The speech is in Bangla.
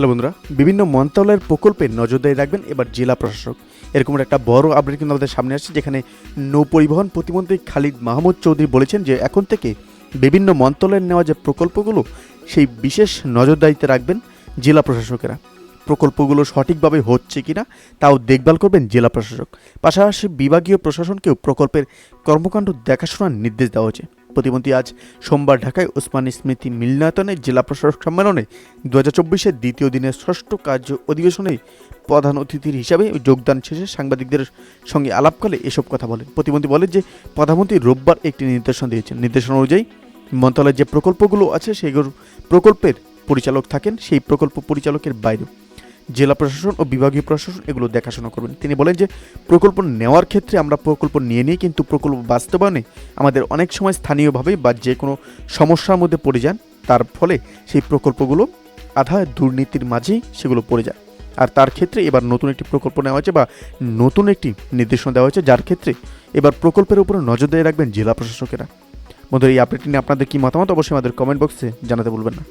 হ্যালো বন্ধুরা, বিভিন্ন মন্ত্রণালয়ের প্রকল্পে নজরদারি রাখবেন এবার জেলা প্রশাসক। এরকম একটা বড় আপডেট কিন্তু আমাদের সামনে আসছে, যেখানে নৌ পরিবহন প্রতিমন্ত্রী খালিদ মাহমুদ চৌধুরী বলেছেন যে এখন থেকে বিভিন্ন মন্ত্রণালয়ের নেওয়া যে প্রকল্পগুলো সেই বিশেষ নজরদারিতে রাখবেন জেলা প্রশাসকেরা। প্রকল্পগুলো সঠিকভাবে হচ্ছে কিনা তাও দেখভাল করবেন জেলা প্রশাসক। পাশাপাশি বিভাগীয় প্রশাসনকেও প্রকল্পের কর্মকাণ্ড দেখাশোনার নির্দেশ দেওয়া হয়েছে। প্রতিমন্ত্রী আজ সোমবার ঢাকায় ওসমানী স্মৃতি মিলনায়তনে জেলা প্রশাসক সম্মেলনে 2024-এর দ্বিতীয় দিনের ষষ্ঠ কার্য অধিবেশনে প্রধান অতিথির হিসাবে যোগদান শেষে সাংবাদিকদের সঙ্গে আলাপকালে এসব কথা বলেন। প্রতিমন্ত্রী বলেন যে প্রধানমন্ত্রী রোববার একটি নির্দেশনা দিয়েছেন। নির্দেশনা অনুযায়ী মন্ত্রণালয়ের যে প্রকল্পগুলো আছে সেগুলো প্রকল্পের পরিচালক থাকেন, সেই প্রকল্প পরিচালকের বাইরেও জেলা প্রশাসন ও বিভাগীয় প্রশাসন এগুলো দেখাশোনা করবেন। তিনি বলেন যে প্রকল্প নেওয়ার ক্ষেত্রে আমরা প্রকল্প নিয়ে নিই, কিন্তু প্রকল্প বাস্তবায়নে আমাদের অনেক সময় স্থানীয়ভাবে বা যে কোনো সমস্যার মধ্যে পড়ে যান, তার ফলে সেই প্রকল্পগুলো আধা দুর্নীতির মাঝেই সেগুলো পড়ে যায়। আর তার ক্ষেত্রে এবার নতুন একটি প্রকল্প নেওয়া হয়েছে বা নতুন একটি নির্দেশনা দেওয়া হয়েছে, যার ক্ষেত্রে এবার প্রকল্পের উপরে নজরদারি রাখবেন জেলা প্রশাসকেরা। বন্ধুরা, এই আপডেটটি নিয়ে আপনাদের কি মতামত অবশ্যই আমাদের কমেন্ট বক্সে জানাতে ভুলবেন না।